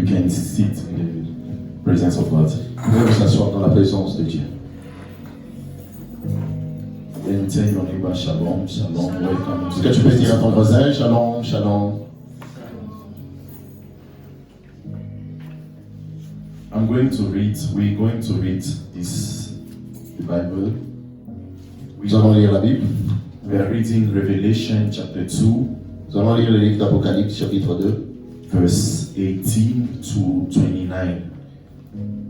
you can sit in the presence of God. Vous pouvez vous asseoir dans la présence de Dieu. And tell your neighbor, Shalom, Shalom, welcome. Est-ce que tu peux dire à ton voisin, Shalom, Shalom? We're going to read the Bible. Nous allons lire la Bible. We are reading Revelation chapter 2, Nous allons lire le livre d'Apocalypse, chapitre 2, verse 18 to 29.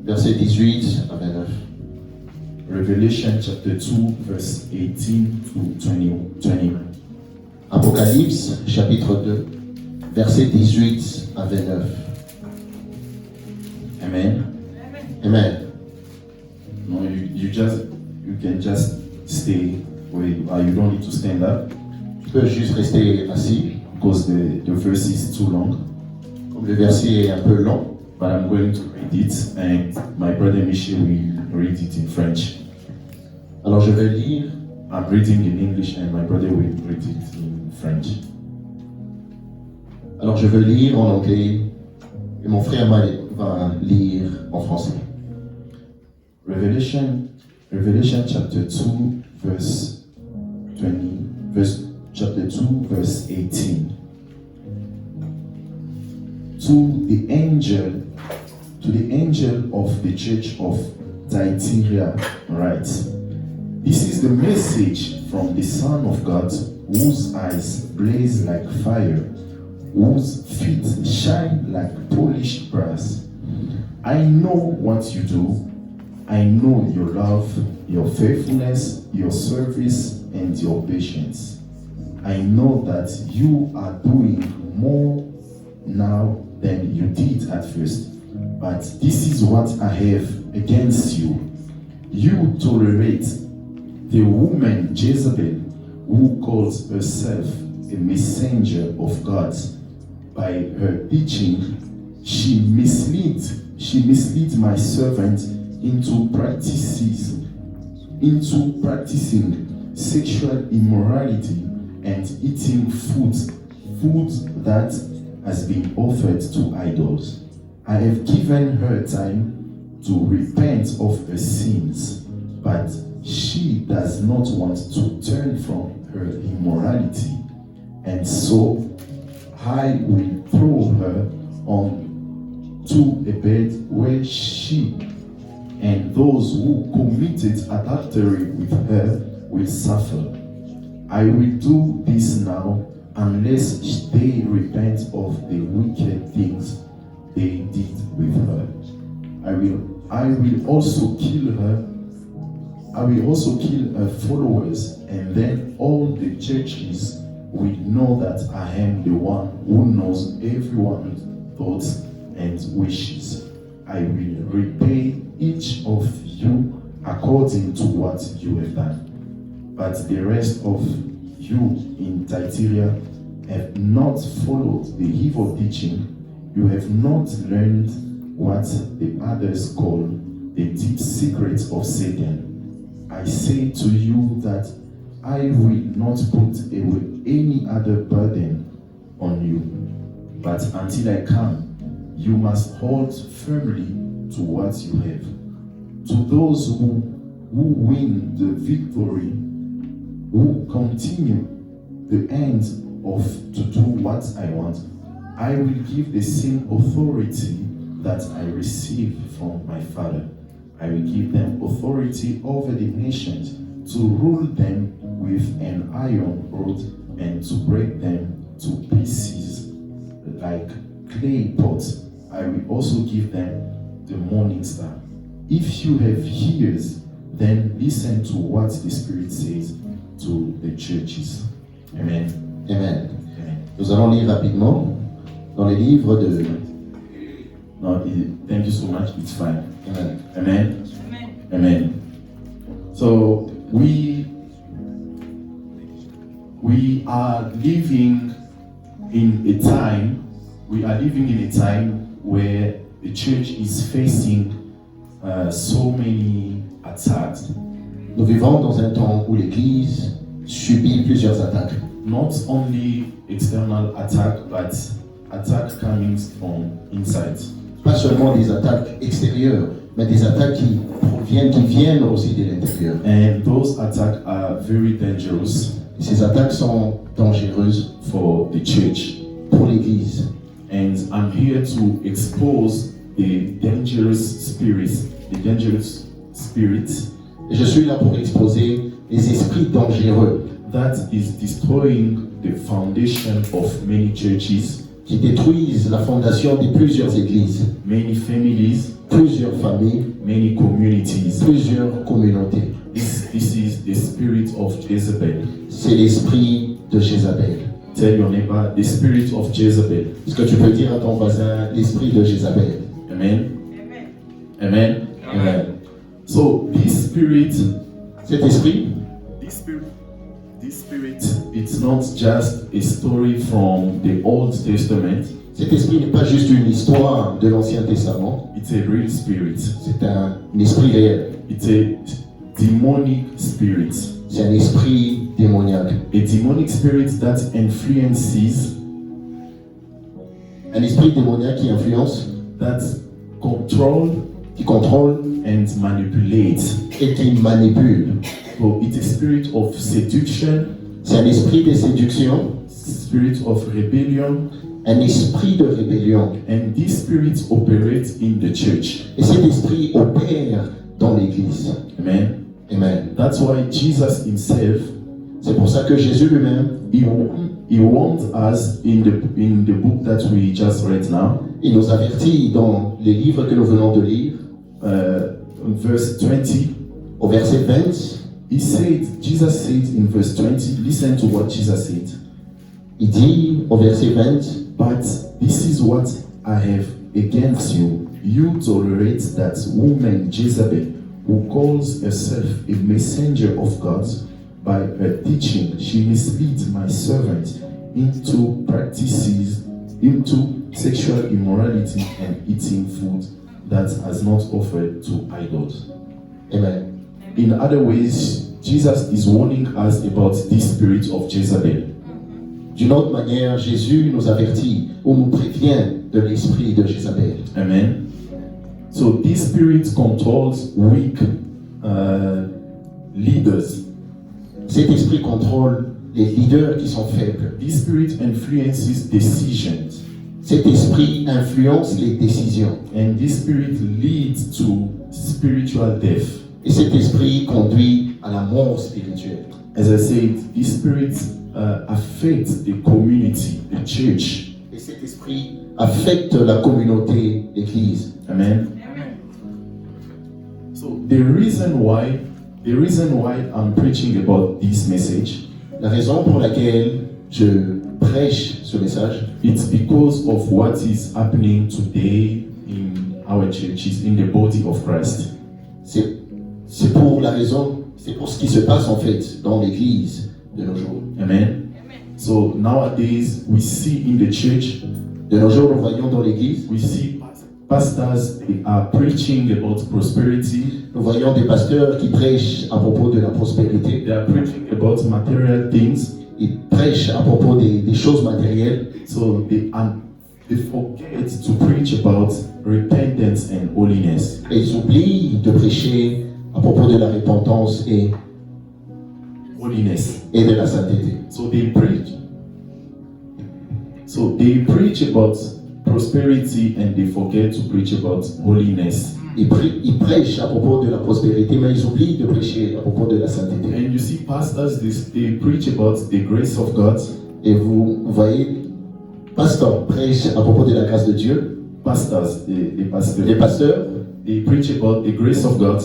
versets 18 à 29. Revelation chapter 2, verse 18 to 29. Apocalypse, chapitre 2, versets 18 à 29. Amen. Amen. No, you can just stay where you are. You don't need to stand up Tu peux juste rester assis, because the verse is too long. comme le verset est un peu long, But I'm going to read it, and my brother Michel will read it in French. alors je vais lire. I'm reading in English, and my brother will read it in French. Alors je vais lire en anglais et mon frère va lire en français. Revelation chapter 2, verse 20, chapter 2, verse 18. To the angel of the church of Thyatira write, this is the message from the Son of God, whose eyes blaze like fire, whose feet shine like polished brass. I know what you do. I know your love, your faithfulness, your service, and your patience. I know that you are doing more now than you did at first. But this is what I have against you. You tolerate the woman Jezebel, who calls herself a messenger of God. By her teaching, she misleads my servant into practicing sexual immorality and eating food that has been offered to idols. I have given her time to repent of her sins, but she does not want to turn from her immorality, and so I will throw her onto a bed where she and those who committed adultery with her will suffer. I will do this now unless they repent of the wicked things they did with her. I will also kill her. I will also kill her followers, and then all the churches will know that I am the one who knows everyone's thoughts and wishes. I will repay each of you according to what you have done. But the rest of you in Thyatira have not followed the evil teaching. You have not learned what the others call the deep secrets of Satan. I say to you that I will not put away any other burden on you. But until I come, you must hold firmly to what you have. To those who win the victory, who continue the end of to do what I want, I will give the same authority that I received from my Father. I will give them authority over the nations to rule them with an iron rod and to break them to pieces like clay pots. I will also give them the morning star. If you have ears, then listen to what the Spirit says to the churches. Amen. Amen. Amen. Nous allons lire rapidement dans les livres de... No, thank you so much. It's fine. Amen. Amen. Amen. Amen. So we are living in a time. We are living in a time where the church is facing so many attacks. Nous vivons dans un temps où l'Église subit plusieurs attaques. Not only external attack, but attack coming from inside. seulement des attaques extérieures, mais des attaques qui viennent aussi de l'intérieur. And those attacks are very dangerous Et ces attaques sont dangereuses for the church. pour l'Église. And I'm here to expose the dangerous spirits, Et je suis là pour exposer les esprits dangereux that is destroying the foundation of many churches, qui détruisent la fondation de plusieurs églises, many families, plusieurs familles, many communities. plusieurs communautés. This is the spirit of Jezebel. C'est l'esprit de Jézabel. Tell your neighbor, the spirit of Jezebel. Est-ce que tu peux dire à ton voisin l'esprit de Jézabel? Amen. Amen. Amen. So this spirit, Cet esprit, it's not just a story from the Old Testament. cet esprit n'est pas juste une histoire de l'Ancien Testament, It's a real spirit. c'est un esprit réel, It's a demonic spirit. c'est un esprit démoniaque. A demonic spirit that influences, Un esprit démoniaque qui influence, that control qui contrôle and manipulates. et qui manipule. So it's a spirit of seduction, C'est un esprit de séduction, spirit of rebellion, un esprit de rébellion. and these spirits operate in the church. Et cet esprit opère dans l'Église. Amen. Amen. That's why Jesus himself, C'est pour ça que Jésus lui-même, he warned us in the book that we just read now, il nous avertit dans les livres que nous venons de lire, in verse 20. au verset 20, Jesus said in verse 20, listen to what Jesus said. il dit au verset 20, But this is what I have against you. You tolerate that woman Jezebel, who calls herself a messenger of God. By her teaching, she misleads my servant into sexual immorality and eating food that has not offered to idols. Amen. In other ways, Jesus is warning us about this spirit of Jezebel. D'une autre manière, Jésus nous avertit ou nous prévient de l'esprit de Jézabel. Amen. So this spirit controls weak leaders. Cet esprit contrôle les leaders qui sont faibles. This spirit influences decisions. Cet esprit influence les décisions. And this spirit leads to spiritual death. Et cet esprit conduit à la mort spirituelle. As I said, this spirit affects the community, the church. Et cet esprit affecte la communauté, l'Église. Amen. So the reason why I'm preaching about this message, La raison pour laquelle je prêche ce message, it's because of what is happening today in our churches, in the body of Christ. c'est pour la raison, c'est pour ce qui se passe en fait dans l'Église de nos jours. Amen. So nowadays we see in the church, De nos jours, nous voyons dans l'Église, we see pastors, they are preaching about prosperity. nous voyons des pasteurs qui prêchent à propos de la prospérité. They are preaching about material things. Ils prêchent à propos des choses matérielles. So they forget to preach about repentance and holiness. Et ils oublient de prêcher à propos de la repentance et Holiness. de la sainteté. So they preach about prosperity and they forget to preach about holiness. Ils prêchent à propos de la prospérité, mais ils oublient de prêcher à propos de la sainteté. And you see pastors, they preach about the grace of God. Et vous voyez, pasteurs prêchent à propos de la grâce de Dieu. Pastors, the pastors, Les pasteurs, they preach about the grace of God,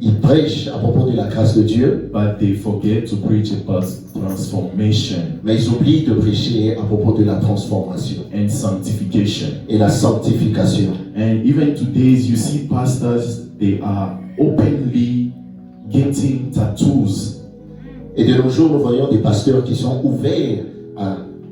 ils prêchent à propos de la grâce de Dieu, but they forget to preach about transformation mais ils oublient de prêcher à propos de la transformation and sanctification. et la sanctification. And even today, you see pastors, they are openly getting tattoos. Et de nos jours, nous voyons des pasteurs qui sont ouverts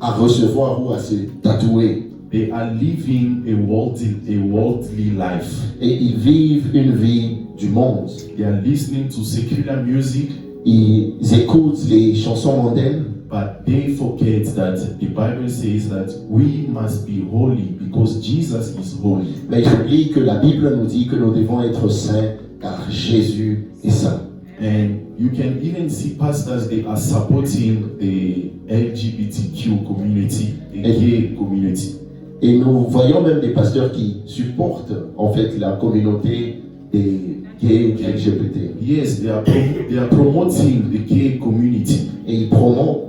à recevoir ou à se tatouer. They are living a worldly life. Et ils vivent une vie du monde. They are listening to secular music, Ils écoutent les chansons mondaines, but they forget that the Bible says that we must be holy because Jesus is holy. Mais j'oublie que la Bible nous dit que nous devons être saints car Jésus est saint. And you can even see pastors, they are supporting the LGBTQ community, the gay community. Et nous voyons même des pasteurs qui supportent en fait la communauté des gays LGBT. Yes, they are promoting the gay community. Et ils promouvoient.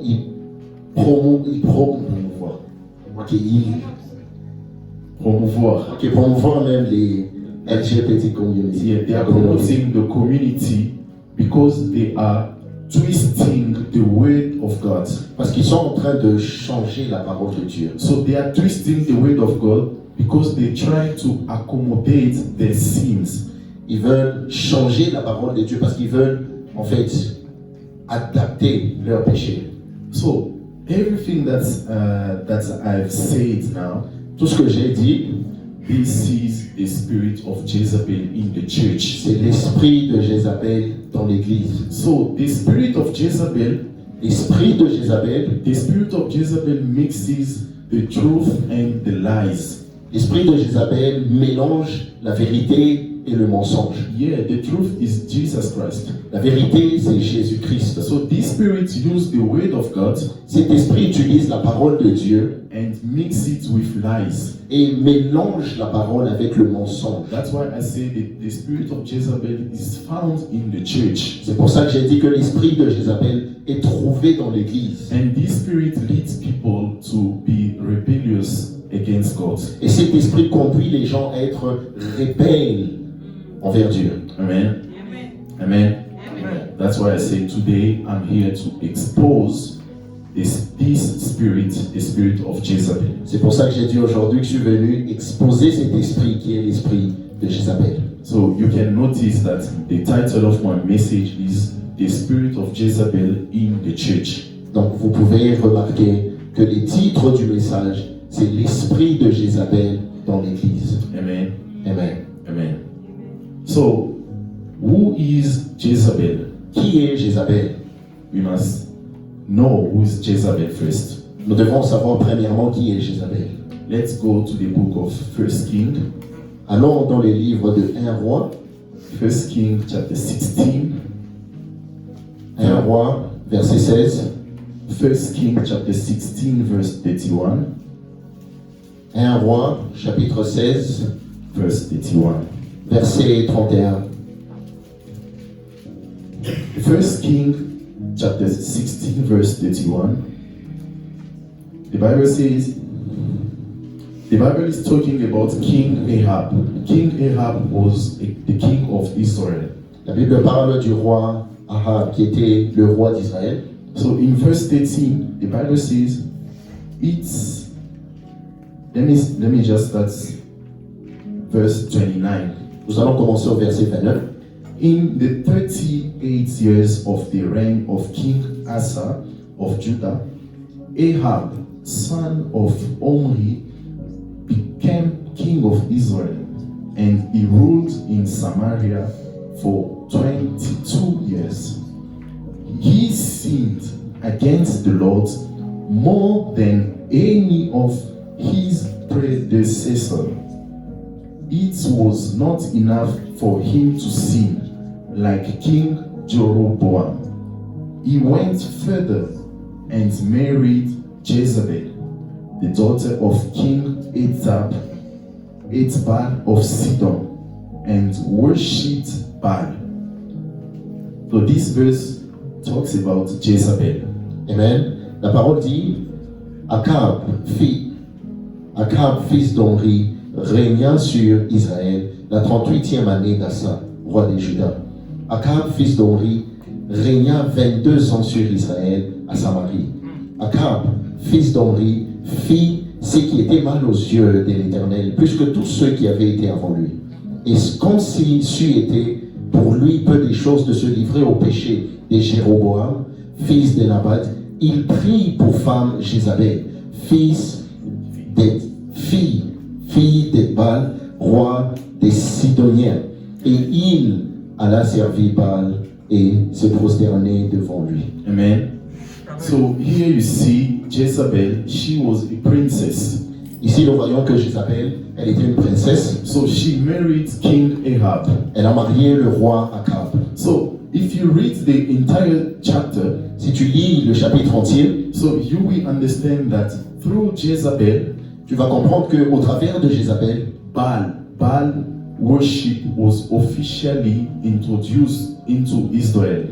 Qui promouvoient même les LGBT community. Yeah, they are promoting the community because they are twisting the word of God. Parce qu'ils sont en train de changer la parole de Dieu. So they are twisting the word of God because they try to accommodate their sins. Ils veulent changer la parole de Dieu parce qu'ils veulent en fait adapter leurs péchés. So everything that I've said now, tout ce que j'ai dit, this is the spirit of Jezebel in the church. C'est l'esprit de Jézabel dans l'église. So the spirit of Jezebel, l'esprit de Jézabel, the spirit of Jezebel mixes the truth and the lies. L'esprit de Jézabel mélange la vérité et le mensonge. Yeah, the truth is Jesus Christ. La vérité, c'est Jésus-Christ. So this spirit uses the word of God. Cet esprit utilise la parole de Dieu and mix it with lies. Et mélange la parole avec le mensonge. That's why I say that the spirit of Jezebel is found in the church. C'est pour ça que j'ai dit que l'esprit de Jézabel est trouvé dans l'église. And this spirit leads people to be rebellious against God. Et cet esprit conduit les gens à être rebelles envers Dieu. Amen. Amen. That's why I say today I'm here to expose this spirit, the spirit of Jezebel. C'est pour ça que j'ai dit aujourd'hui que je suis venu exposer cet esprit qui est l'esprit de Jézabel. So you can notice that the title of my message is The Spirit of Jezebel in the Church. Donc vous pouvez remarquer que le titre du message c'est l'esprit de Jézabel dans l'église. Amen. Amen. Amen. So, who is Jezebel? Qui est Jézabel? We must know who is Jezebel first. Nous devons savoir premièrement qui est Jézabel. Let's go to the book of 1 King. Allons dans le livre de 1 Roi. 1 King chapter 16. 1 Roi, verset 16. 1 King chapter 16 verse 31. 1 Roi, chapitre 16, verse 31. Verset 31. 1 King chapter 16 verse 31. The Bible says, the Bible is talking about King Ahab. King Ahab was the king of Israel. La Bible parle du roi Ahab qui était le roi d'Israël. So in verse 13, the Bible says, it's, let me just start verse 29. Nous allons commencer au verset 29. In the 38 years of the reign of King Asa of Judah, Ahab, son of Omri, became king of Israel, and he ruled in Samaria for 22 years. He sinned against the Lord more than any of his predecessors. It was not enough for him to sin like King Jeroboam. He went further and married Jezebel, the daughter of King Ethbaal of Sidon, and worshipped Baal. So this verse talks about Jezebel. Amen. La parole dit, Akab, fils d'Omri, régna sur Israël la 38e année d'Asa, roi de Juda. Akab, fils d'Omri, régna 22 ans sur Israël à Samarie. Akab, fils d'Omri, fit ce qui était mal aux yeux de l'Éternel, plus que tous ceux qui avaient été avant lui. Et comme s'il c'eût été pour lui peu des choses de se livrer au péché de Jéroboam, fils de Nabat, il prit pour femme Jézabel, fille d'Ethbaal, roi des Sidoniens. Et il alla servir Baal et se prosterner devant lui. Amen. So here you see Jezebel, she was a princess. Ici, nous voyons que Jézabel, elle était une princesse. So she married King Ahab. Elle a marié le roi Akab. So if you read the entire chapter, Si tu lis le chapitre entier, so you will understand that through Jezebel, tu vas comprendre qu'au travers de Jézabel, Baal worship was officially introduced into Israel.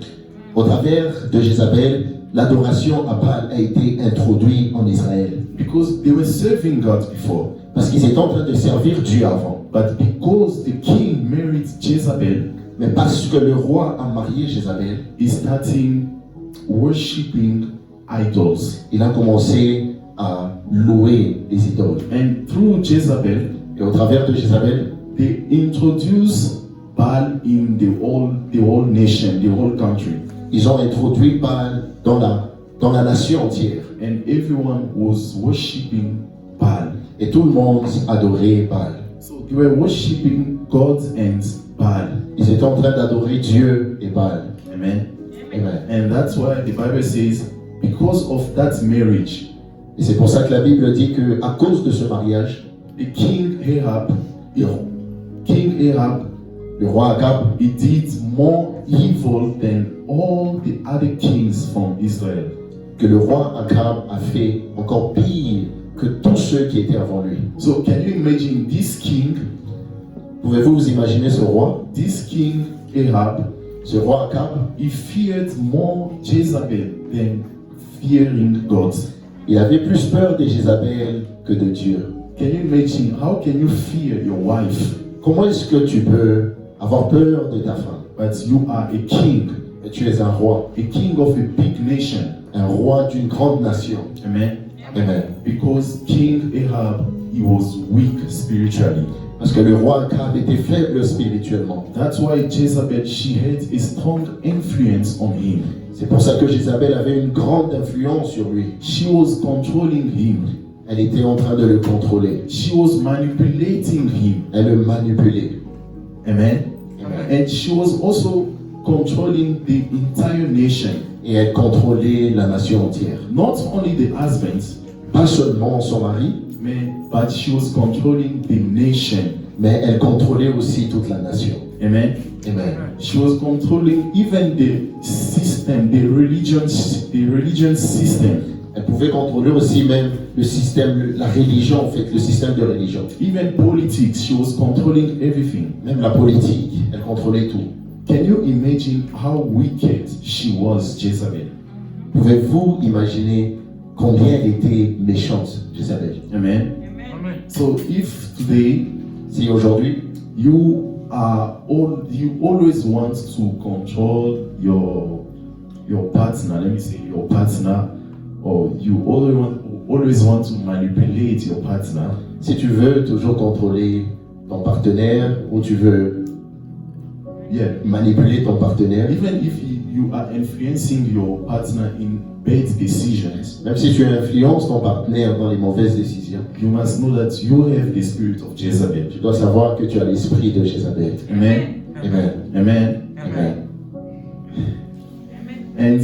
au travers de Jézabel, l'adoration à Baal a été introduite en Israël. Because they were serving God before. Parce qu'ils étaient en train de servir Dieu avant. But because the king married Jezebel, Mais parce que le roi a marié Jézabel, he started worshiping idols. il a commencé à louer les idoles. And through Jezebel, Et au travers de Jézabel, they introduced Baal in the whole nation, the whole country. ils ont introduit Baal dans la nation entière. And everyone was worshiping Baal. Et tout le monde adorait Baal. So they were worshiping God and Baal. Ils étaient en train d'adorer Dieu et Baal. Amen. Amen. And that's why the Bible says, because of that marriage, Et c'est pour ça que la Bible dit qu'à cause de ce mariage, the King Ahab, le roi Akab, he did more evil than all the other kings from Israel. que le roi Akab a fait encore pire que tous ceux qui étaient avant lui. So can you imagine this king Pouvez-vous vous imaginer ce roi, Ahab, ce roi Akab? he feared more Jezebel than fearing God. Il avait plus peur de Jézabel que de Dieu. Can you imagine how can you fear your wife, Comment est-ce que tu peux avoir peur de ta femme? but you are a king, Et tu es un roi, a king of a big nation? un roi d'une grande nation. Amen. Amen. Because King Ahab, he was weak spiritually. Parce que le roi Akab était faible spirituellement. That's why Jezebel, she had a strong influence on him. C'est pour ça que Jézabel avait une grande influence sur lui. She was controlling him. Elle était en train de le contrôler. She was manipulating him. Elle le manipulait. Amen. Amen. And she was also controlling the entire nation. Et elle contrôlait la nation entière. Not only the husband, Pas seulement son mari, but she was controlling the nation. mais elle contrôlait aussi toute la nation. Amen. Amen. She was controlling even the system, the religion system. Elle pouvait contrôler aussi même le système, la religion en fait, le système de religion. Even politics, she was controlling everything. Même la politique, elle contrôlait tout. Can you imagine how wicked she was, Jezebel? Pouvez-vous imaginer combien elle était méchante, Jézabel? Amen. So if today Si aujourd'hui, you always want to control your partner, let me say your partner, or you always want to manipulate your partner, si tu veux toujours contrôler ton partenaire ou tu veux manipuler ton partenaire, even if you are influencing your partner in bad decisions, même si tu influences ton partenaire dans les mauvaises décisions, you must know that you have the spirit of Jezebel. tu dois savoir que tu as l'esprit de Jézabel. Amen. Amen. Amen. Amen. And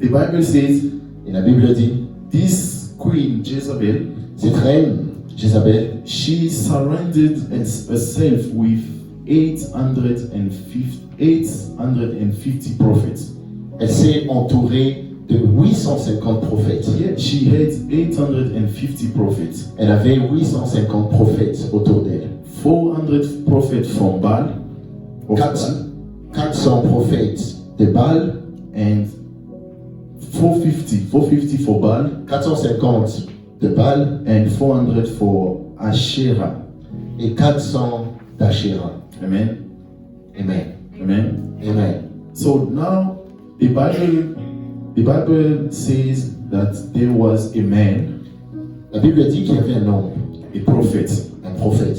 the Bible says Et la Bible dit, this queen Jezebel, cette reine, Jézabel, she surrounded herself with 850 prophets. elle s'est entourée de 850 prophètes. Yeah, she had 850 prophets. Elle avait 850 prophètes autour d'elle. 400 prophets from Baal, of 400 prophètes de Baal, and 450 for Baal, 450 de Baal and 400 for Asherah. et 400 d'Asherah. Amen. Amen. Amen. Amen. So now the Bible says that there was a man, La Bible dit qu'il y avait un homme, a prophet, un prophète,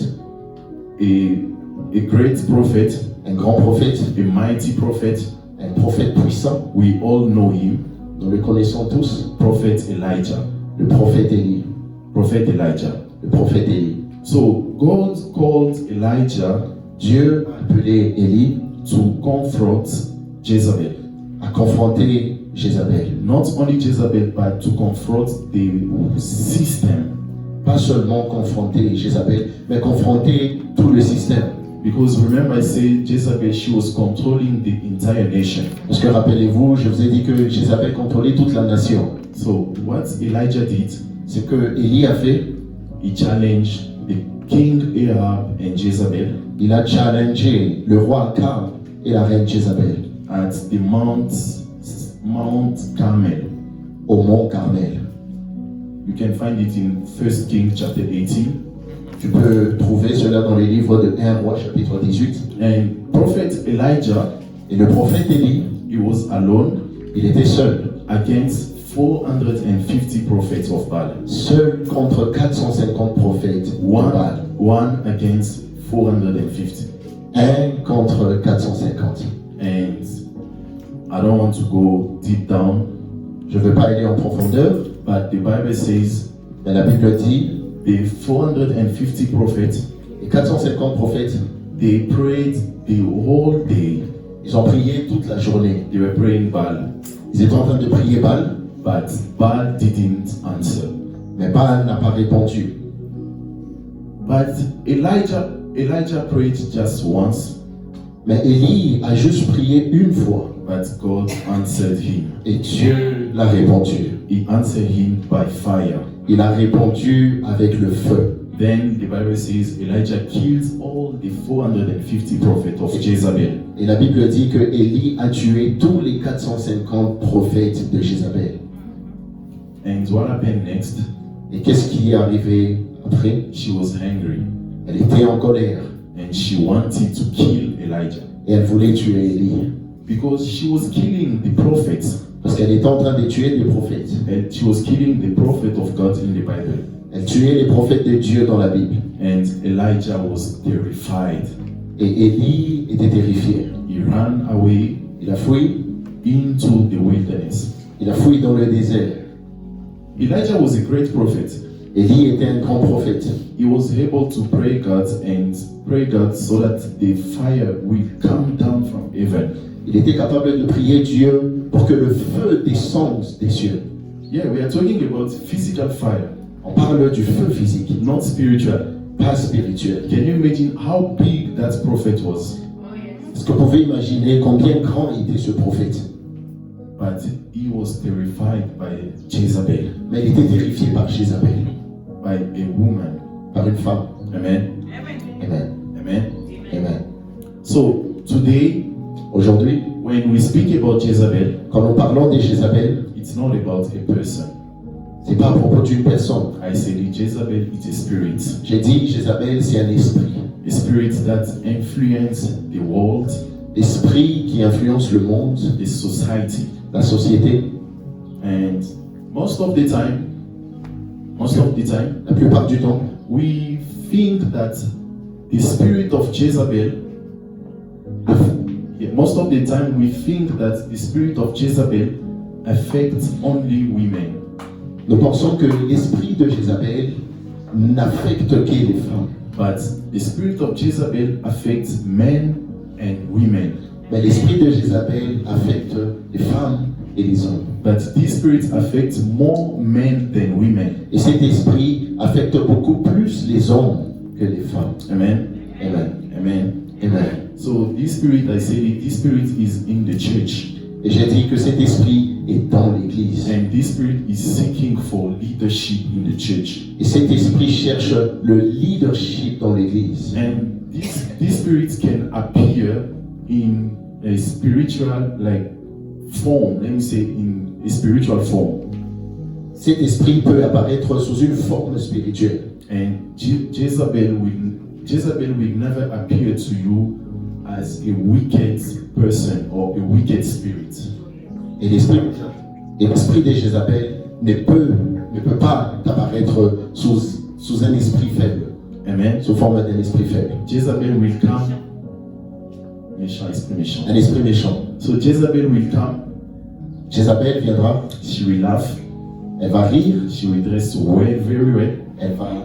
a great prophet, un grand prophète, a mighty prophet. un prophète puissant. We all know him, Nous le connaissons tous, Prophet Elijah. le prophète Élie. Prophet Elijah. Le prophète Élie. So God called Elijah Dieu a appelé Élie to confront Jezebel. à confronter Jézabel. Not only Jezebel, but to confront the system. pas seulement confronter Jézabel, mais confronter tout le système. Because remember I said Jezebel, she was controlling the entire nation. Parce que rappelez-vous, je vous ai dit que Jézabel contrôlait toute la nation. So what Elijah did, Ce que Élie a fait, he challenged the king Ahab and Jezebel il a challengé le roi Akab et la reine Jézabel at the Mount Carmel. au mont Carmel. You can find it in 1 Kings chapter 18. Tu peux trouver cela dans les livres de 1 roi chapitre 18. And prophet Elijah, Et le prophète Élie, he was alone il était seul. against 450 prophets of Baal. Seul contre 450 prophètes de Baal. One against 450. Un contre 450. And I don't want to go deep down, Je ne veux pas aller en profondeur, but the Bible says mais la Bible dit, the 450 prophets, les 450 prophètes, they prayed the whole day. ils ont prié toute la journée. They were praying Baal, Ils étaient en train de prier Baal, but Baal didn't answer. mais Baal n'a pas répondu. But Elijah prayed just once, Mais Élie a juste prié une fois, but God answered him. et Dieu l'a répondu. He answered him by fire. Il a répondu avec le feu. Then the Bible says Elijah killed all the 450 prophets of Jezebel. Et la Bible dit que Élie a tué tous les 450 prophètes de Jézabel. And what happened next? Et qu'est-ce qui est arrivé après? She was angry Elle était en colère and she wanted to kill Elijah et elle voulait tuer Élie. because she was killing the prophets. Parce qu'elle était en train de tuer des prophètes. And she was killing the prophet of God in the Bible. Elle tuait les prophètes de Dieu dans la Bible. And Elijah was terrified. Et Élie était terrifié. He ran away Il a fui. into the wilderness. Il a fui dans le désert. Elijah was a great prophet. Élie était un grand prophète. He was able to pray God so that the fire will come down from heaven. Il était capable de prier Dieu pour que le feu descende des cieux. Yeah, we are talking about physical fire, On parle du feu physique, not spiritual. pas spirituel. Can you imagine how big that prophet was? Est-ce que vous pouvez imaginer combien grand était ce prophète? But he was terrified by Jezebel, Mais il était terrifié par Jézabel, by a woman. par une femme. Amen. Amen. Amen. Amen. So today, Aujourd'hui, when we speak about Jezebel, quand nous parlons de Jézabel, it's not about a person. c'est pas à propos d'une personne. I said Jezebel is a spirit. J'ai dit Jézabel, c'est un esprit. A spirit that influences the world, L'esprit qui influence le monde, the society. la société. And most of the time, La plupart du temps, we think that the spirit of Jezebel, most of the time we think that the spirit of Jezebel affects only women. nous pensons que l'esprit de Jézabel n'affecte que les femmes. But the spirit of Jezebel affects men and women. Mais l'esprit de Jézabel affecte les femmes et les hommes. But this spirit affects more men than women. Et cet esprit affecte beaucoup plus les hommes que les femmes. Amen. Amen. Amen. Amen. So this spirit, I said it, this spirit is in the church. Et j'ai dit que cet esprit est dans l'église. And this spirit is seeking for leadership in the church. Et cet esprit cherche le leadership dans l'église. And this spirit can appear in a spiritual form. Let me say in a spiritual form. Cet esprit peut apparaître sous une forme spirituelle. And Jezebel will never appear to you as a wicked person or a wicked spirit. Et l'esprit de Jézabel ne peut pas apparaître sous un esprit faible, Amen. sous forme d'un esprit faible. Jezebel will come. Méchant, esprit méchant. Un esprit méchant. So Jezebel will come. Jézabel viendra, She will laugh. elle va rire, She will dress well, very well.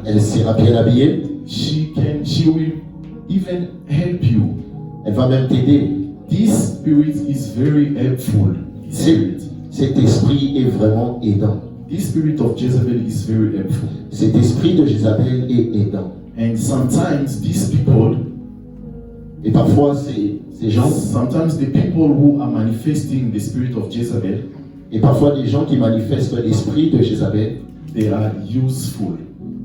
elle sera bien habillée, She will even help you. elle va même t'aider. This spirit is very helpful. This spirit. Cet esprit est vraiment aidant. this spirit of Jezebel is very helpful. Cet esprit de Jézabel est aidant. And sometimes these people, Et parfois, ces gens, sometimes the people who are manifesting the spirit of Jezebel, et parfois des gens qui manifestent l'esprit de Jézabel, they are useful.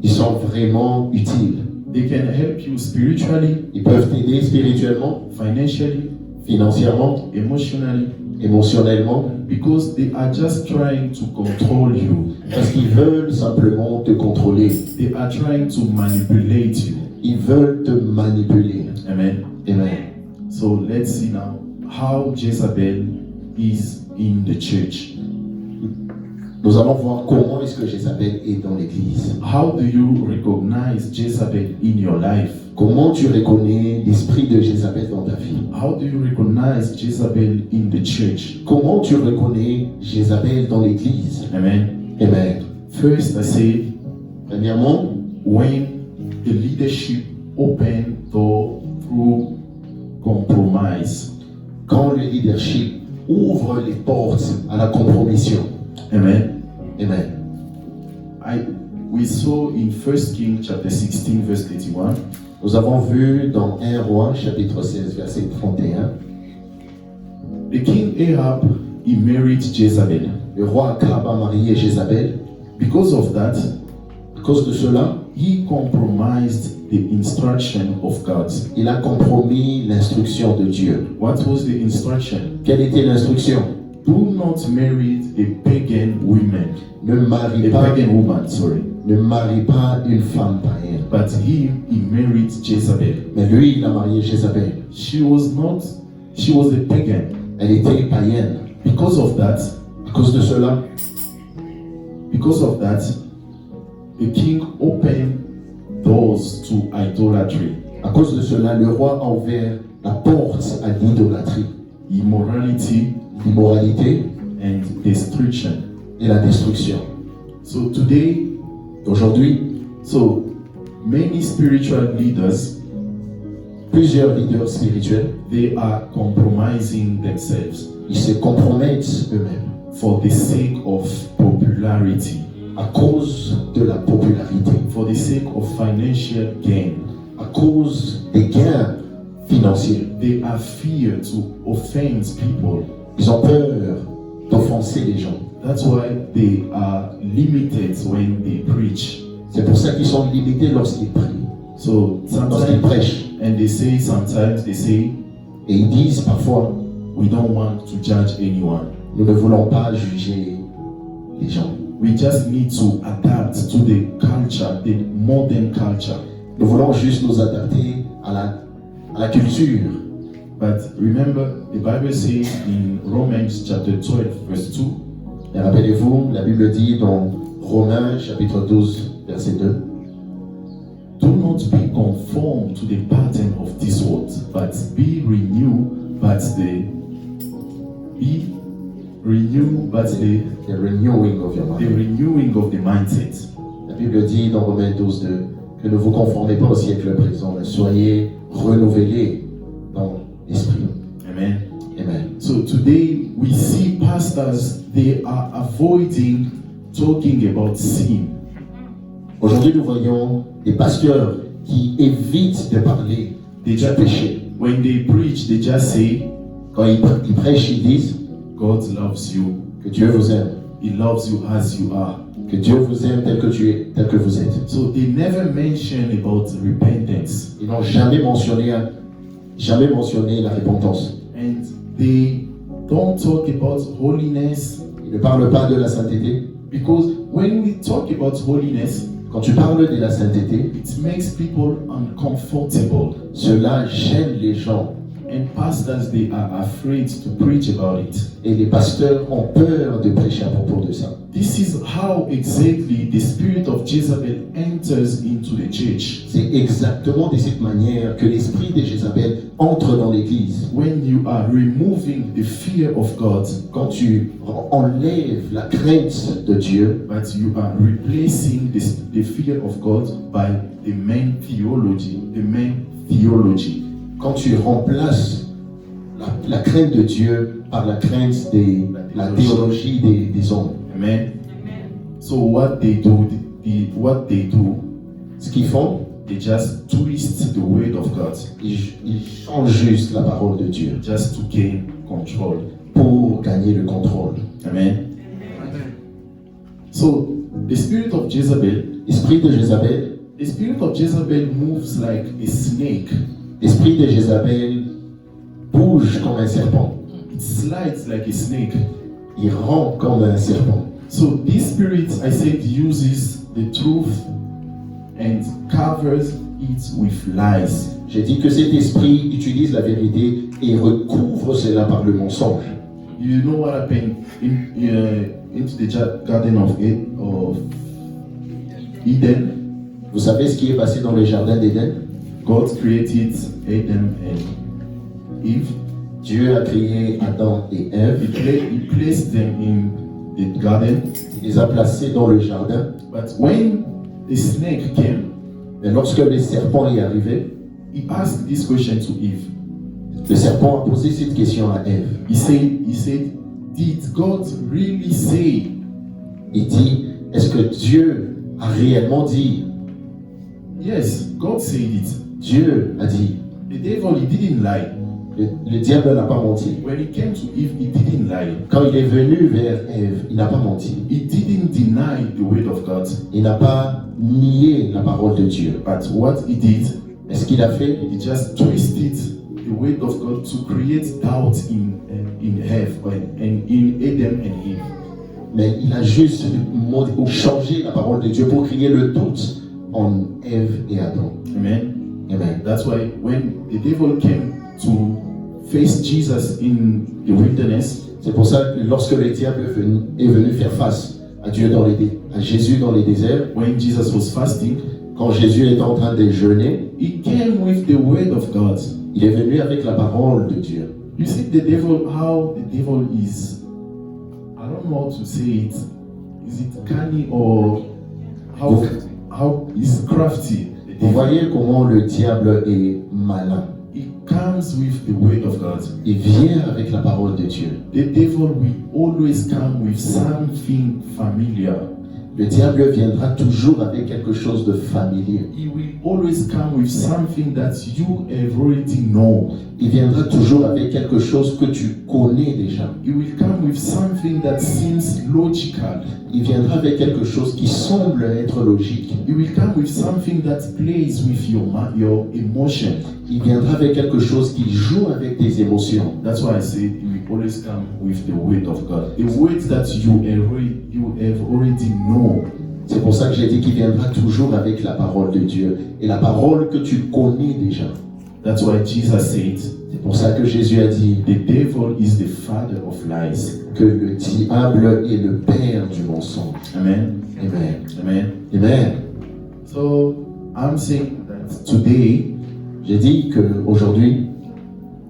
ils sont vraiment utiles. They can help you spiritually, Ils peuvent t'aider spirituellement, financially, financièrement, emotionally, émotionnellement, because they are just trying to control you. parce qu'ils veulent simplement te contrôler. They are trying to manipulate you. Ils veulent te manipuler. Amen. Amen. So let's see now how Jezebel is in the church. Nous allons voir comment est-ce que Jézabel est dans l'église. How do you recognize Jezebel in your life? Comment tu reconnais l'esprit de Jézabel dans ta vie? How do you recognize Jezebel in the church? Comment tu reconnais Jézabel dans l'église? Amen. Amen. First, I say Premièrement, when the leadership open door through compromise. quand le leadership ouvre les portes à la compromission. Amen. Amen. We saw in 1 Kings chapter 16 verse 31. Nous avons vu dans 1 Roi chapitre 16 verset 31, The king Ahab, he married Jezebel. le roi Akab a marié Jézabel. Because of that, À cause de cela, he compromised the instruction of God. il a compromis l'instruction de Dieu. What was the instruction? Quelle était l'instruction? Do not marry a pagan woman. Ne marie A pas, pagan woman, sorry. ne marie pas une femme païenne. But he married Jezebel. Mais lui, il a marié Jézabel. She was a pagan. Elle était païenne. Because of that, À cause de cela, the king opened doors to idolatry, à cause de cela, le roi a ouvert la porte à l'idolâtrie, immorality, l'immoralité and destruction. et la destruction. So today, Aujourd'hui, many spiritual leaders, plusieurs leaders spirituels, they are compromising themselves ils se compromettent eux-mêmes for the sake of popularity, à cause de la popularité, for the sake of financial gain. à cause des gains financiers. They are fear to offend people. Ils ont peur d'offenser les gens. That's why they are limited when they preach. C'est pour ça qu'ils sont limités lorsqu'ils prient, So lorsqu'ils sometimes, prêchent. sometimes they say, Et ils disent parfois, we don't want to judge anyone. nous ne voulons pas juger les gens. We just need to adapt to the culture, the modern culture. Nous voulons juste nous adapter à la culture. But remember, the Bible says in Romans chapter 12, verse 2, Et rappelez-vous, la Bible dit dans Romains chapitre 12, verset 2, do not be conformed to the pattern of this world, but be renewed, The renewing of your the mind. renewing of the mindset. La Bible dit dans Romains 12, 2, que ne vous conformez pas au siècle présent, mais soyez renouvelés dans l'esprit. Amen. Amen. So today we see pastors, they are avoiding talking about sin. Aujourd'hui, nous voyons des pasteurs qui évitent de parler They du just, péché. when they preach, they just say, Quand ils prêchent, ils disent God loves you. que Dieu vous aime, He loves you as you are. que Dieu vous aime tel que tu es, tel que vous êtes. So they never mention about repentance. Ils n'ont jamais mentionné la repentance. And they don't talk about holiness, Ils ne parlent pas de la sainteté. because when we talk about holiness, Quand tu parles de la sainteté, it makes people uncomfortable. cela gêne les gens. And pastors, they are afraid to preach about it. Et les pasteurs ont peur de prêcher à propos de ça. This is how exactly the spirit of Jezebel enters into the church. C'est exactement de cette manière que l'esprit de Jézabel entre dans l'église. When you are removing the fear of God, Quand tu enlèves la crainte de Dieu, but you are replacing the fear of God by the main theology, quand tu remplaces la crainte de Dieu par la crainte de la théologie des hommes. Amen. So what they do, Ce qu'ils font, they just twist the word of God ils changent juste la parole de Dieu just to gain control. pour gagner le contrôle. Amen. So the spirit of Jezebel, L'esprit de Jézabel, moves like a snake. l'esprit de Jézabel bouge comme un serpent. It slides like a snake. Il rampe comme un serpent. So this spirit, I said, uses the truth and covers it with lies. J'ai dit que cet esprit utilise la vérité et recouvre cela par le mensonge. You know what happened into the garden of Eden? Vous savez ce qui est passé dans le jardin d'Éden? God created Adam and Eve. Dieu a créé Adam et Ève. He placed them in the garden. Il les a placés dans le jardin. But when the snake came, Et lorsque le serpent est arrivé, he asked this question to Eve. le serpent a posé cette question à Ève. He said, did God really say? Il dit, est-ce que Dieu a réellement dit? Yes, God said it. Dieu a dit. The devil, he didn't lie. Le diable n'a pas menti. When he came to Eve, he didn't lie. Quand il est venu vers Ève, il n'a pas menti. He didn't deny the word of God. Il n'a pas nié la parole de Dieu. But what he did, Mais ce qu'il a fait, he just twisted the word of God to create doubt in Eve and in Adam and Eve. mais il a juste changé la parole de Dieu pour créer le doute en Ève et Adam. Amen. Amen. That's why when the devil came to face Jesus in the wilderness, C'est pour ça que lorsque le diable est venu faire face à Jésus dans les déserts, when Jesus was fasting, quand Jésus était en train de jeûner, he came with the word of God. il est venu avec la parole de Dieu. You see the devil, how the devil is, I don't know how to say it. Is it canny or how is crafty? The Vous devil. voyez comment le diable est malin. He comes with the word of God. Il vient avec la parole de Dieu. The devil will always come with something familiar. Le diable viendra toujours avec quelque chose de familier. He will always come with something that you have already know. Il viendra toujours avec quelque chose que tu connais déjà. He will come with something that seems logical. Il viendra avec quelque chose qui semble être logique. He will come with something that plays with your emotion. Il viendra avec quelque chose qui joue avec tes émotions. That's why I say he will always come with the word of God. The words that you have already know. C'est pour ça que j'ai dit qu'il viendra toujours avec la parole de Dieu. Et la parole que tu connais déjà. That's why Jesus said, C'est pour ça que Jésus a dit the devil is the father of lies. que le diable est le père du mensonge. Amen. Amen. Amen. Amen. So I'm saying that today J'ai dit qu'aujourd'hui,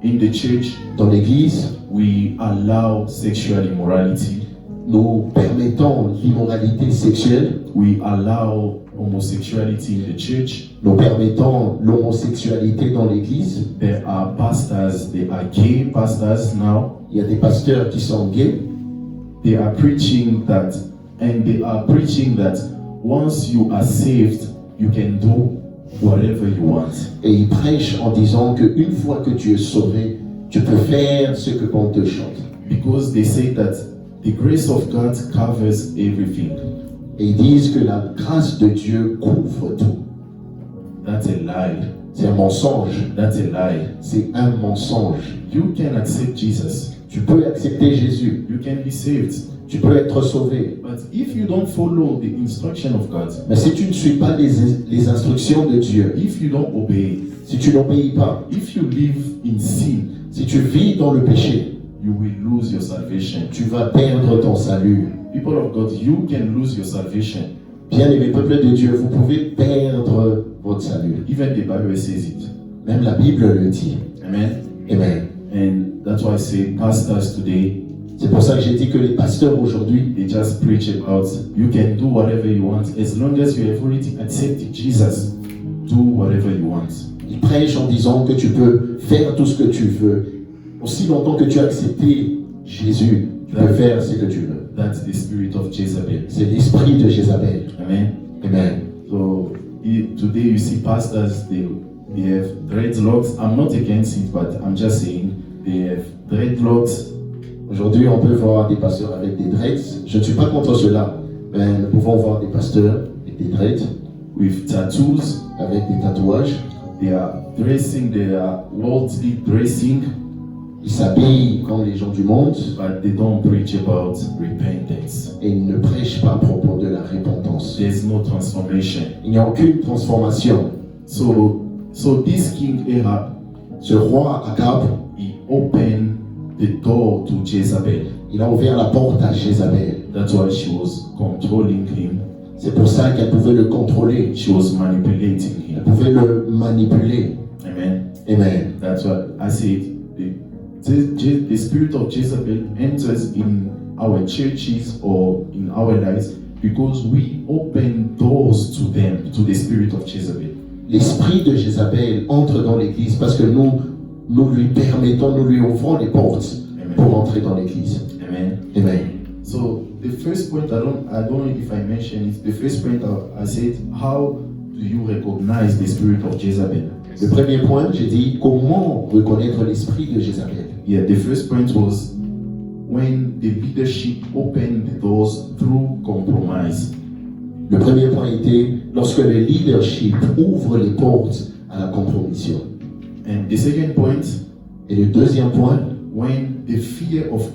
in the church dans l'Église, we allow sexual immorality. nous permettons l'immoralité sexuelle, We allow homosexuality in the church. nous permettons l'homosexualité dans l'Église. There are pastors, they are gay pastors now. Il y a des pasteurs qui sont gays. They are preaching that, and they are preaching that once you are saved, you can do whatever you want. Et ils prêchent en disant qu'une fois que tu es sauvé, tu peux faire ce que bon te chante. Because they say that the grace of God covers everything. Et ils disent que la grâce de Dieu couvre tout. That's a lie. C'est un mensonge. That's a lie. C'est un mensonge. You can accept Jesus. Tu peux accepter Jésus. You can be saved. Tu peux être sauvé. But if you don't follow the instruction of God, Mais si tu ne suis pas les instructions de Dieu, if you don't obey, si tu n'obéis pas, if you live in sin, si tu vis dans le péché, you will lose your salvation. tu vas perdre ton salut. People of God, you can lose your salvation. Bien-aimés peuple de Dieu, vous pouvez perdre votre salut. Even the Bible says it. Même la Bible le dit. Amen. Amen. And that's why I say pastors today, C'est pour ça que j'ai dit que les pasteurs aujourd'hui, they just preach about you can do whatever you want as long as you have already accepted Jesus. Do whatever you want. ils prêchent en disant que tu peux faire tout ce que tu veux. Aussi longtemps que tu as accepté Jésus, de faire ce que tu veux. That's the spirit of Jezebel. C'est l'esprit de Jézabel. Amen. Amen. So today you see pastors, they have dreadlocks. I'm not against it, but I'm just saying they have dreadlocks. Aujourd'hui, on peut voir des pasteurs avec des dreads. Je ne suis pas contre cela, mais nous pouvons voir des pasteurs avec des dreads, With tattoos. avec des tatouages. They are dressing, they are worldly dressing, Ils s'habillent comme les gens du monde but they don't preach about repentance. et ils ne prêchent pas à propos de la repentance. There's no transformation. Il n'y a aucune transformation. So this King Ahab, Ce roi Akab, he opened the door to Jezebel. il a ouvert la porte à Jézabel. That's why she was controlling him. C'est pour ça qu'elle pouvait le contrôler. She was manipulating Elle him. pouvait le manipuler. Amen. Amen. That's why I said the spirit of Jezebel enters in our churches or in our lives because we open doors to them, to the spirit of Jezebel. L'esprit de Jézabel entre dans l'église parce que nous lui permettons, nous lui ouvrons les portes pour entrer dans l'église. Amen. Amen. So the first point, I don't know if I mentioned it. The first point I said, how do you recognize the spirit of Jezebel? Le premier point, j'ai dit comment reconnaître l'esprit de Jézabel. Yeah, the first point was when the leadership opened the doors through compromise. Le premier point était lorsque le leadership ouvre les portes à la compromission. And the second point, Et le deuxième point, when the fear of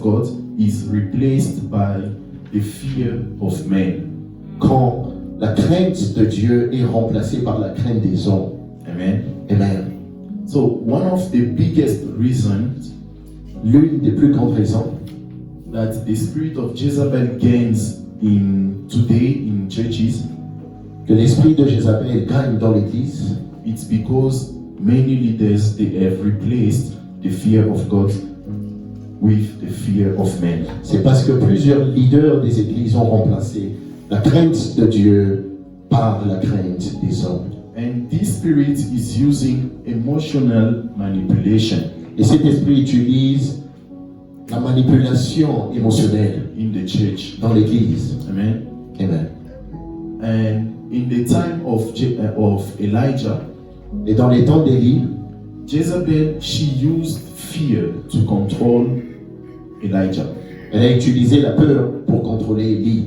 God is replaced by the fear of men. quand la crainte de Dieu est remplacée par la crainte des hommes. Amen. Amen. So one of the biggest reasons L'une des plus grandes raisons that the spirit of Jezebel gains in today in churches, que l'esprit de Jézabel gagne dans l'église, it's because many leaders, they have replaced the fear of God with the fear of men. c'est parce que plusieurs leaders des églises ont remplacé la crainte de Dieu par la crainte des hommes. And this spirit is using emotional manipulation Et cet esprit utilise la manipulation émotionnelle in the church. dans l'église. Amen. Amen. And in the time of Elijah, Et dans les temps d'Élie, Jezebel, she used fear to control Elijah. elle a utilisé la peur pour contrôler Élie,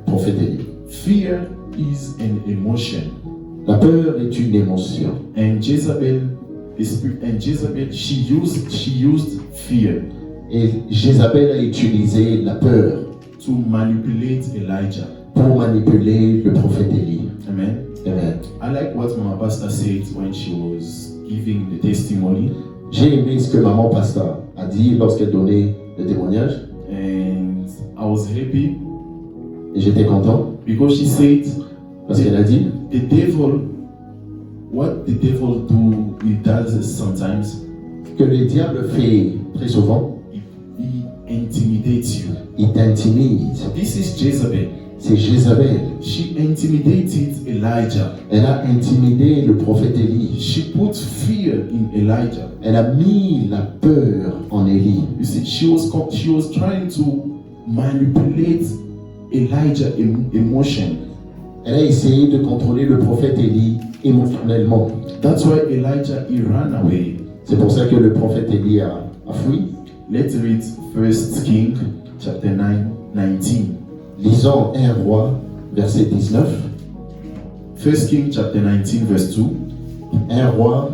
prophète Élie. Fear is an emotion. La peur est une émotion. And Jezebel, she used fear Et Jézabel a utilisé la peur to manipulate Elijah. pour manipuler le prophète Élie. Amen. Amen. I like what Mama Pastor said when she was giving the testimony, J'ai aimé ce que maman pasteur a dit lorsqu'elle donnait le témoignage and I was happy et j'étais content because she said parce qu'elle a dit the devil, what the devil does sometimes, que le diable fait très souvent, he intimidates you. il t'intimide. This is Jezebel. C'est Jézabel. She intimidated Elijah. Elle a intimidé le prophète Élie. She put fear in Elijah. Elle a mis la peur en Élie. You see, she was trying to manipulate Elijah emotion. Elle a essayé de contrôler le prophète Élie émotionnellement. That's why Elijah, he ran away. C'est pour ça que le prophète Élie a fui. Let's read 1 King chapter 9, 19. Lisons 1 Roi, verset 19. 1 King chapter 19, verse 2. 1 Roi,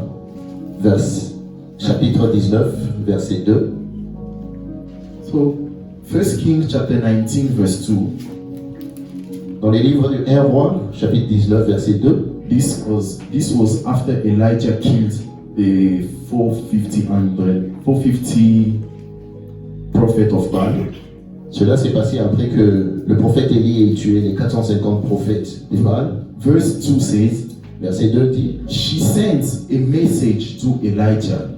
chapitre 19, verset 2. So, 1 King chapter 19, verse 2. Dans les livres du 1 Roi, chapitre 19, verset 2. This was after Elijah killed the 450 prophet of Baal. Cela s'est passé après que le prophète Élie ait tué les 450 prophètes de Baal. Verse 2 says, Verset 2 dit, she sent a message to Elijah.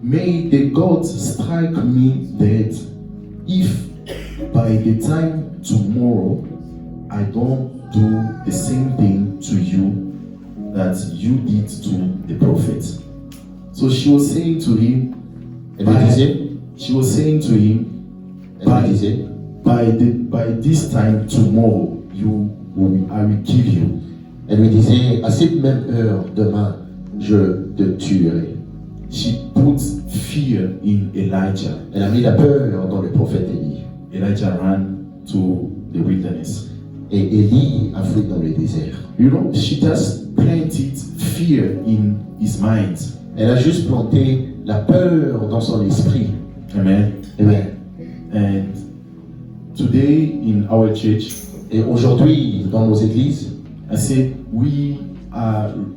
May the gods strike me dead if by the time tomorrow I don't do the same thing to you that you did to the prophet. So she was saying to him, Elle lui disait, she was saying to him, elle lui disait, by this time tomorrow, I will kill you. elle lui disait, à cette même heure, demain, je te tuerai. She put fear in Elijah. Elle a mis la peur dans le prophète Élie. Elijah ran to the wilderness. Et Élie a fui dans le désert. You know, she just planted fear in his mind. Elle a juste planté la peur dans son esprit. Amen. Amen. And today in our church, Et aujourd'hui, dans nos églises, I said we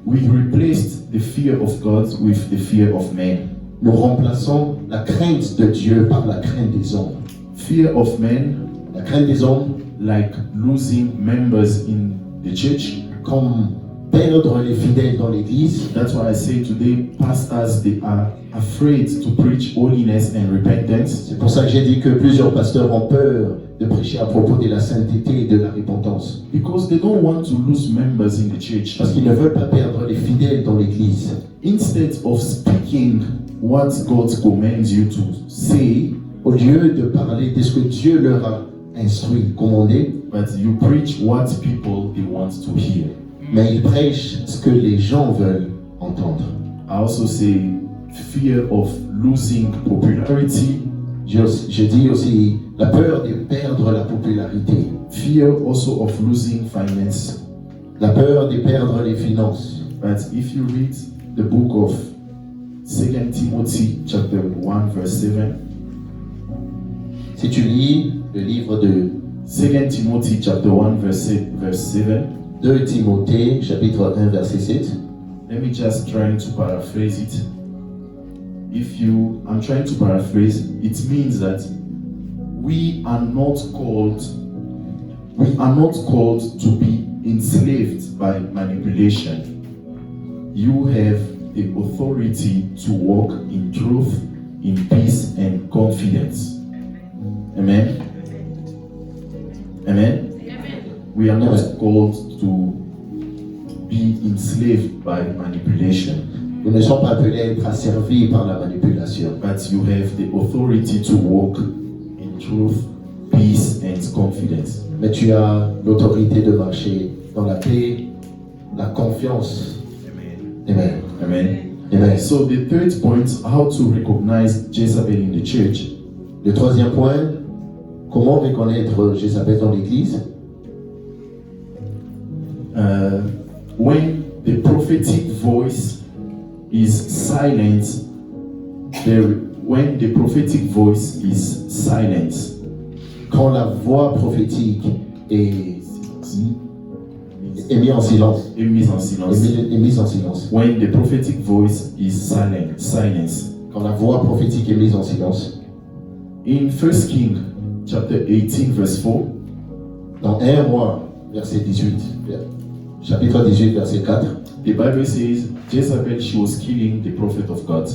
replaced the fear of God with the fear of man. nous remplaçons la crainte de Dieu par la crainte des hommes. Fear of man, La crainte des hommes, like losing members in the church. comme perdre les fidèles dans l'église. That's why I say today pastors, they are afraid to preach holiness and repentance C'est pour ça que j'ai dit que plusieurs pasteurs ont peur de prêcher à propos de la sainteté et de la repentance. because they don't want to lose members in the church. Parce qu'ils ne veulent pas perdre les fidèles dans l'église. Instead of speaking what God commands you to say, Au lieu de parler de ce que Dieu leur a instruit, commandé, but you preach what people they want to hear. mais ils prêchent ce que les gens veulent entendre. I also say fear of losing popularity, Je dis aussi la peur de perdre la popularité, fear also of losing finance. la peur de perdre les finances. But if you read the book of 2 Timothy chapter 1 verse 7, Si tu lis le livre de 2 Timothy chapter 1 verse 7, 2 Timothée, chapitre 1, verset 7, let me just try to paraphrase it. I'm trying to paraphrase, it means that we are not called to be enslaved by manipulation. You have the authority to walk in truth, in peace and confidence. Amen. Amen. We are not called to be enslaved by manipulation, nous ne sommes pas appelés à être asservis par la manipulation. but you have the authority to walk in truth, peace and confidence. Mais tu as l'autorité de marcher dans la paix, la confiance. Amen. Amen. Amen. So the third point, how to recognize Jezebel in the church. Le troisième point, comment reconnaître Jézabel dans l'église? When the prophetic voice is silent, when the prophetic voice is silent, Quand la voix prophétique est mise en silence. est mise en silence. Est mise en silence. When the prophetic voice is silence. Quand la voix prophétique est mise en silence. In 1 King chapter 18 verse 4, Dans 1 Roi, verset 18, chapitre 18, verset 4, the Bible says Jezebel, she was killing the prophet of God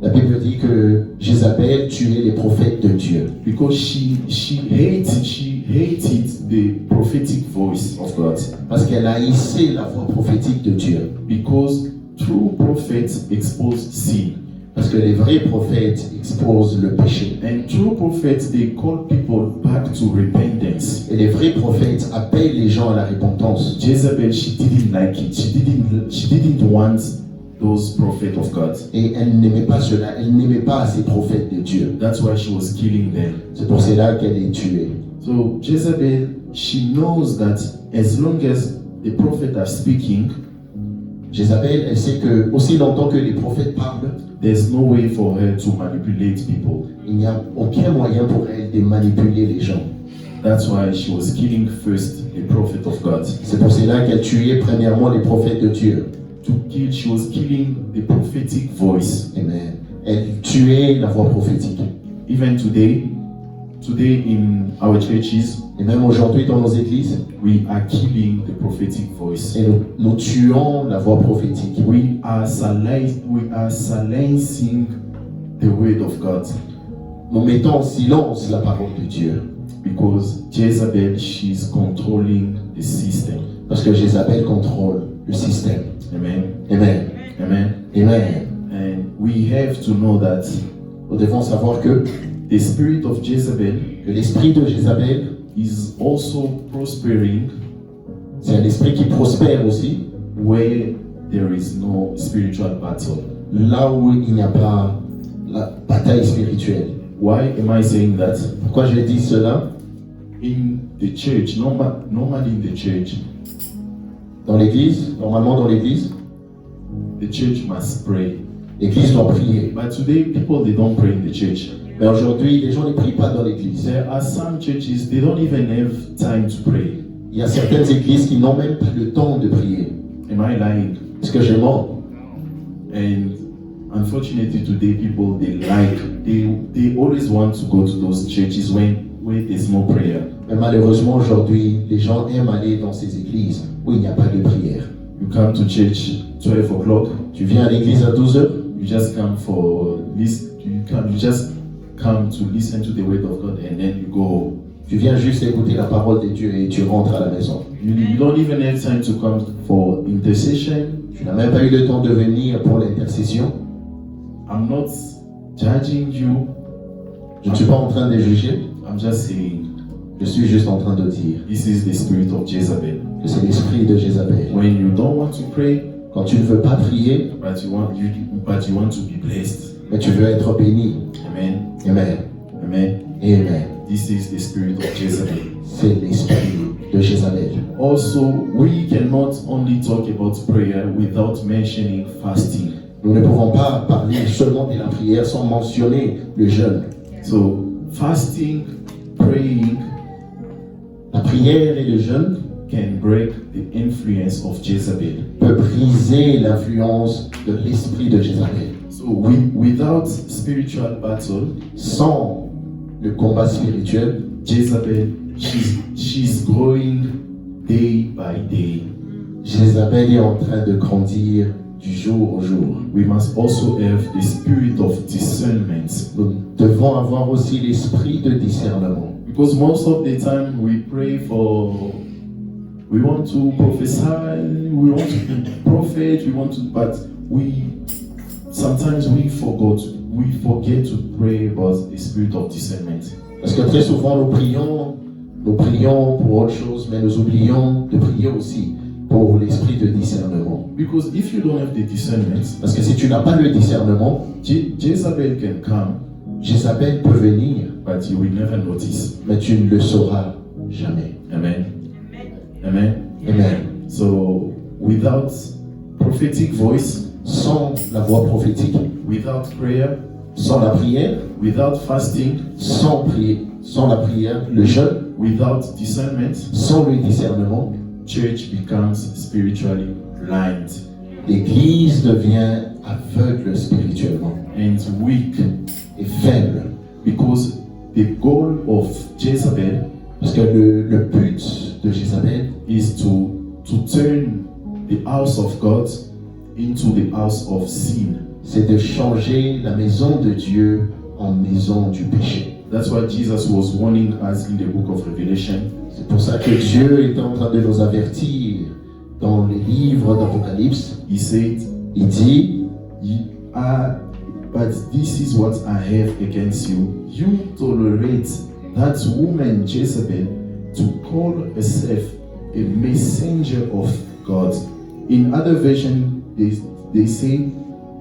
la Bible dit que Jézabel tuait les prophètes de Dieu. because she hated the prophetic voice of God, Parce qu'elle haïssait la voix prophétique de Dieu. because true prophets expose sin, Parce que les vrais prophètes exposent le péché. and true prophets, they call people back to repentance. Et les vrais prophètes appellent les gens à la repentance. Jezebel, she didn't like it. She didn't want those prophets of God. Et elle n'aimait pas cela. Elle n'aimait pas ces prophètes de Dieu. That's why she was killing them. C'est pour cela qu'elle les tuait. So Jezebel, she knows that as long as the prophets are speaking, Jézabel, elle sait que aussi longtemps que les prophètes parlent, there's no way for her to manipulate people. il n'y a aucun moyen pour elle de manipuler les gens. That's why she was killing first the prophet of God. C'est pour cela qu'elle tuait premièrement les prophètes de Dieu. She was killing the prophetic voice. Amen. Elle tuait la voix prophétique. Even today in our churches, Et même aujourd'hui dans nos églises, we are killing the prophetic voice. et nous tuons la voix prophétique. We are silencing the word of God Nous mettons en silence la parole de Dieu. because Jezebel, she's controlling the system. Parce que Jézabel contrôle le système. Amen. Amen. Amen. Amen. And we have to know that Nous devons savoir que the spirit of Jezebel l'esprit de Jézabel, is also prospering c'est un esprit qui prospère aussi, where there is no spiritual battle. là où il n'y a pas la bataille spirituelle. Why am I saying that? Pourquoi je dis cela? In the church, normally in the church, Dans l'église, normalement dans l'église, the church must pray. l'église doit prier. But today, people, they don't pray in the church. Mais aujourd'hui, les gens ne prient pas dans l'église. There are some churches, they don't even have time to pray. Il y a certaines églises qui n'ont même pas le temps de prier. Am I lying? Est-ce que je mens? And unfortunately today, people, they always want to go to those churches where there's no prayer. Mais malheureusement, aujourd'hui, les gens aiment aller dans ces églises où il n'y a pas de prière. You come to church 12 o'clock, Tu viens à l'église à 12 heures, you just come you just come to listen to the word of God and then you go home. tu viens juste écouter la parole de Dieu et tu rentres à la maison. You don't even have time to come for intercession. Tu n'as même pas eu le temps de venir pour l'intercession. I'm not judging you. Je ne suis pas en train de juger, I'm just saying je suis juste en train de dire this is the spirit of Jezebel. que c'est l'esprit de Jézabel. When you don't want to pray, Quand tu ne veux pas prier, but you want to be blessed. mais tu veux être béni. Amen. Amen. Amen. Amen. This is the spirit of Jezebel. C'est l'esprit de Jézabel. Also, we cannot only talk about prayer without mentioning fasting. Nous ne pouvons pas parler seulement de la prière sans mentionner le jeûne. So, fasting, praying La prière et le jeûne can break the influence of Jezebel. peut briser l'influence de l'esprit de Jézabel. So, without spiritual battle, Sans le combat spirituel, Jezebel, she's growing day by day. Jézabel est en train de grandir du jour au jour. We must also have the spirit of discernment. Nous devons avoir aussi l'esprit de discernement. Because most of the time we want to prophesy, we want to be prophet, but sometimes we forget to pray about the spirit of discernment. Parce que très souvent nous prions pour autre chose, mais nous oublions de prier aussi pour l'esprit de discernement. Because if you don't have the discernment, Parce que si tu n'as pas le discernement, Jezebel can come, Jézabel peut venir, but you will never notice. mais tu ne le sauras jamais. Amen. Amen. Amen. So without prophetic voice, Sans la voix prophétique, without prayer, sans la prière, without fasting, sans la prière, le jeûne, without discernment, sans le discernement, church becomes spiritually blind l'Église devient aveugle spirituellement and weak, et faible. because the goal of Jezebel Parce que le but de Jézabel, is to turn the house of God into the house of sin. c'est de changer la maison de Dieu en maison du péché. That's why Jesus was warning us in the book of Revelation. C'est pour ça que Dieu est en train de nous avertir dans les livres d'Apocalypse. He said, Il dit, but this is what I have against you. You tolerate that woman Jezebel to call herself a messenger of God. In other version, they say,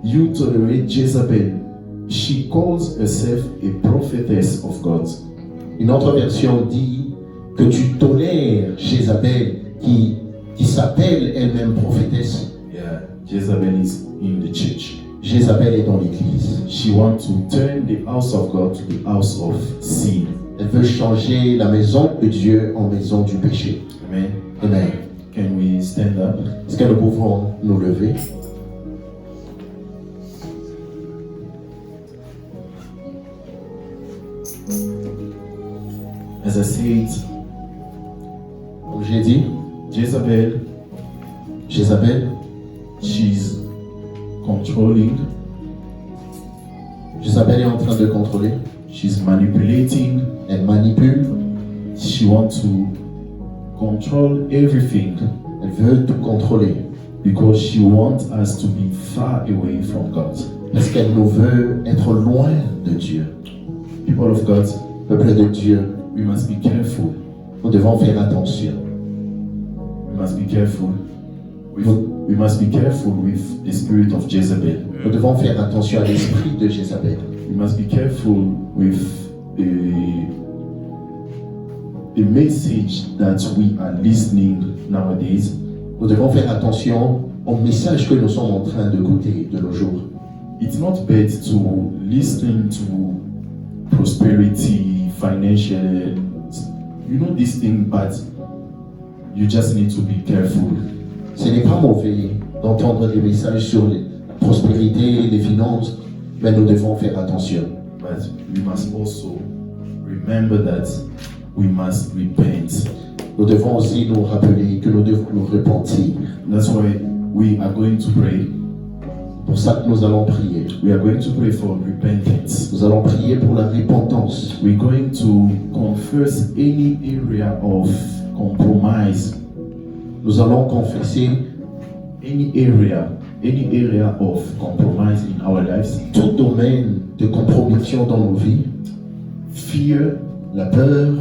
you tolerate Jezebel. She calls herself a prophetess of God. une autre version dit que tu tolères Jézabel qui s'appelle elle-même prophétesse. Yeah, Jezebel is in the church. Jézabel est dans l'église. She wants to turn the house of God to the house of sin. Elle veut changer la maison de Dieu en maison du péché. Amen. Amen. Can we stand up? Est-ce que nous pouvons nous lever? As I said, Comme j'ai dit, Jezebel, Jézabel, she's controlling, Jézabel est en train de contrôler. she's manipulating, Elle manipule. she wants to control everything Elle veut tout contrôler. because she wants us to be far away from God. Parce qu'elle nous veut être loin de Dieu. People of God, Peuple de Dieu, we must be careful. nous devons faire attention. We must be careful. We must be careful with the spirit of Jezebel. Nous devons faire attention à l'esprit de Jézabel. We must be careful with the message that we are listening nowadays. Nous devons faire attention au message que nous sommes en train d'écouter de nos jours. It's not bad to listen to prosperity, financial, this thing, but you just need to be careful. Ce n'est pas mauvais d'entendre des messages sur la prospérité, les finances, mais nous devons faire attention. But we must also remember that we must repent. Nous devons aussi nous rappeler que nous devons nous repentir. That's why we are going to pray. C'est pour ça que nous allons prier. We are going to pray for repentance. Nous allons prier pour la repentance. We're going to confess any area of compromise. Nous allons confesser Any area of compromise in our lives. tout domaine de compromission dans nos vies, Fear la peur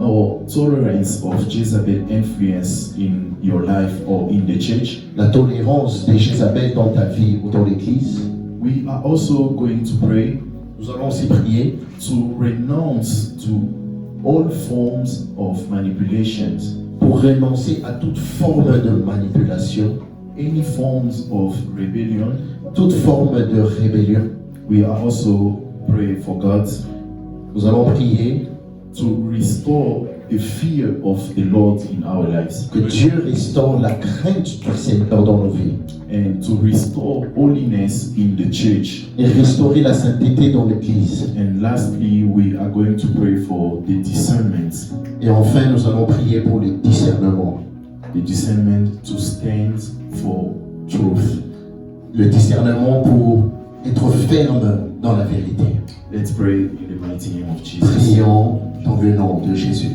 or tolerance of Jezebel influence in your life or in the church. la tolérance de Jézabel dans ta vie ou dans l'église. We are also going to pray Nous allons aussi prier to renounce to all forms of manipulations, pour renoncer à toute forme de manipulation, any forms of rebellion. toute forme de rébellion. We are also praying for God Nous allons prier to restore the fear of the Lord in our lives que Dieu restaure la crainte du Seigneur dans nos vies and to restore holiness in the church. et restaurer la sainteté dans l'église. And lastly, we are going to pray for the discernment. Et enfin, nous allons prier pour le discernement. The discernment to stand for truth. Le discernement pour être ferme dans la vérité. Let's pray in the mighty name of Jesus. Prions dans le nom de Jésus.